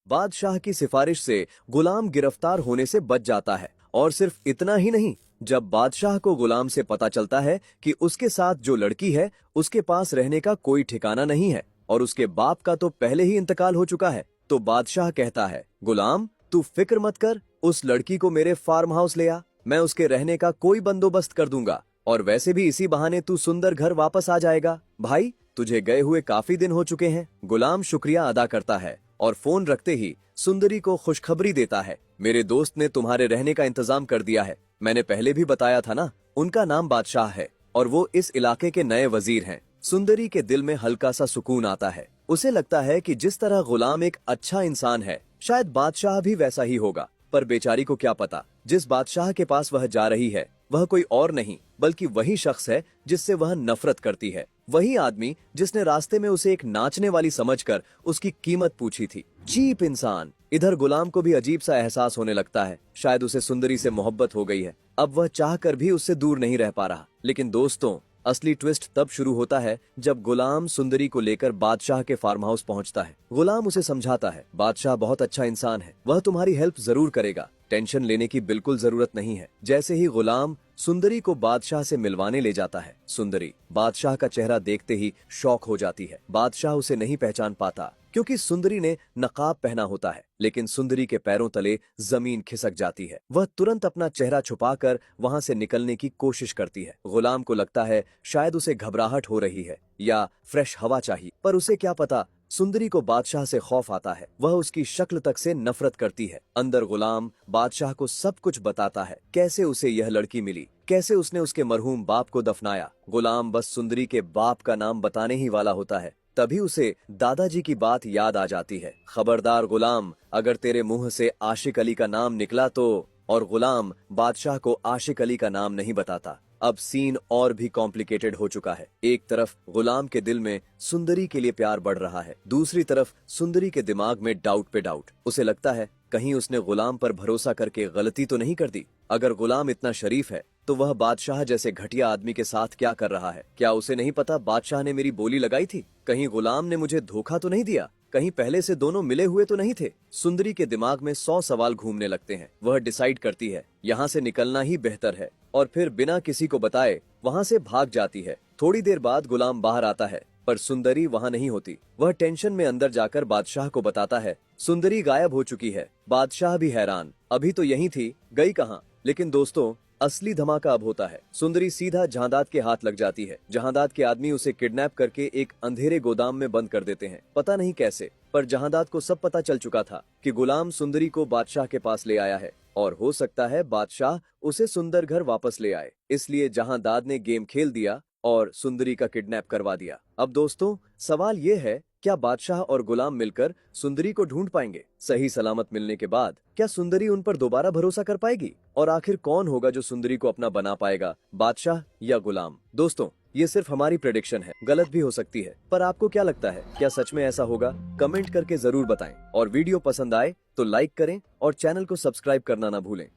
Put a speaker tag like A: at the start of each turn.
A: बादशाह की सिफारिश से गुलाम गिरफ्तार होने से बच जाता है। और सिर्फ इतना ही नहीं, जब बादशाह को गुलाम से पता चलता है कि उसके साथ जो लड़की है उसके पास रहने का कोई ठिकाना नहीं है और उसके बाप का तो पहले ही इंतकाल हो चुका है, तो बादशाह कहता है, गुलाम तू फिक्र मत कर, उस लड़की को मेरे फार्म हाउस ले आ, मैं उसके रहने का कोई बंदोबस्त कर दूंगा और वैसे भी इसी बहाने तू सुंदर घर वापस आ जाएगा। भाई तुझे गए हुए काफी दिन हो चुके हैं। गुलाम शुक्रिया अदा करता है और फोन रखते ही सुंदरी को खुशखबरी देता है, मेरे दोस्त ने तुम्हारे रहने का इंतजाम कर दिया है। मैंने पहले भी बताया था ना, उनका नाम बादशाह है और वो इस इलाके के नए वजीर हैं। सुंदरी के दिल में हल्का सा सुकून आता है। उसे लगता है कि जिस तरह गुलाम एक अच्छा इंसान है, शायद बादशाह भी वैसा ही होगा। पर बेचारी को क्या पता, जिस बादशाह के पास वह जा रही है वह कोई और नहीं बल्कि वही शख्स है जिससे वह नफरत करती है। वही आदमी जिसने रास्ते में उसे एक नाचने वाली समझकर उसकी कीमत पूछी थी। चीप इंसान। इधर गुलाम को भी अजीब सा एहसास होने लगता है, शायद उसे सुंदरी से मोहब्बत हो गई है। अब वह चाहकर भी उससे दूर नहीं रह पा रहा। लेकिन दोस्तों, असली ट्विस्ट तब शुरू होता है जब गुलाम सुंदरी को लेकर बादशाह के फार्म हाउस पहुंचता है। गुलाम उसे समझाता है, बादशाह बहुत अच्छा इंसान है, वह तुम्हारी हेल्प जरूर करेगा, टेंशन लेने की बिल्कुल जरूरत नहीं है। जैसे ही गुलाम सुंदरी को बादशाह से मिलवाने ले जाता है, सुंदरी बादशाह का चेहरा देखते ही शॉक हो जाती है। बादशाह उसे नहीं पहचान पाता क्योंकि सुंदरी ने नकाब पहना होता है, लेकिन सुंदरी के पैरों तले जमीन खिसक जाती है। वह तुरंत अपना चेहरा छुपाकर वहां से निकलने की कोशिश करती है। गुलाम को लगता है शायद उसे घबराहट हो रही है या फ्रेश हवा चाहिए, पर उसे क्या पता, सुंदरी को बादशाह से खौफ आता है। वह उसकी शक्ल तक से नफरत करती है। अंदर गुलाम बादशाह को सब कुछ बताता है, कैसे उसे यह लड़की मिली, कैसे उसने उसके मरहूम बाप को दफनाया। गुलाम बस सुंदरी के बाप का नाम बताने ही वाला होता है, तभी उसे दादाजी की बात याद आ जाती है। खबरदार गुलाम, अगर तेरे मुंह से आशिक अली का नाम निकला तो। और गुलाम बादशाह को आशिक अली का नाम नहीं बताता। अब सीन और भी कॉम्प्लिकेटेड हो चुका है। एक तरफ गुलाम के दिल में सुंदरी के लिए प्यार बढ़ रहा है, दूसरी तरफ सुंदरी के दिमाग में डाउट पे डाउट। उसे लगता है कहीं उसने गुलाम पर भरोसा करके गलती तो नहीं कर दी। अगर गुलाम इतना शरीफ है तो वह बादशाह जैसे घटिया आदमी के साथ क्या कर रहा है? क्या उसे नहीं पता बादशाह ने मेरी बोली लगाई थी? कहीं गुलाम ने मुझे धोखा तो नहीं दिया? कहीं पहले से दोनों मिले हुए तो नहीं थे? सुंदरी के दिमाग में 100 सवाल घूमने लगते हैं। वह डिसाइड करती है यहाँ से निकलना ही बेहतर है और फिर बिना किसी को बताए वहाँ से भाग जाती है। थोड़ी देर बाद गुलाम बाहर आता है पर सुंदरी वहाँ नहीं होती। वह टेंशन में अंदर जाकर बादशाह को बताता है, सुंदरी गायब हो चुकी है। बादशाह भी हैरान, अभी तो यहीं थी, गई कहाँ? लेकिन दोस्तों, असली धमाका अब होता है। सुंदरी सीधा जहांदाद के हाथ लग जाती है। जहांदाद के आदमी उसे किडनैप करके एक अंधेरे गोदाम में बंद कर देते हैं, पता नहीं कैसे। पर जहांदाद को सब पता चल चुका था कि गुलाम सुंदरी को बादशाह के पास ले आया है और हो सकता है बादशाह उसे सुंदर घर वापस ले आए। इसलिए जहांदाद ने गेम खेल दिया और सुंदरी का किडनैप करवा दिया। अब दोस्तों, सवाल ये है, क्या बादशाह और गुलाम मिलकर सुंदरी को ढूंढ पाएंगे? सही सलामत मिलने के बाद क्या सुंदरी उन पर दोबारा भरोसा कर पाएगी? और आखिर कौन होगा जो सुंदरी को अपना बना पाएगा, बादशाह या गुलाम? दोस्तों, ये सिर्फ हमारी प्रेडिक्शन है, गलत भी हो सकती है, पर आपको क्या लगता है, क्या सच में ऐसा होगा? कमेंट करके जरूर बताएं और वीडियो पसंद आए तो लाइक करें और चैनल को सब्सक्राइब करना ना भूलें।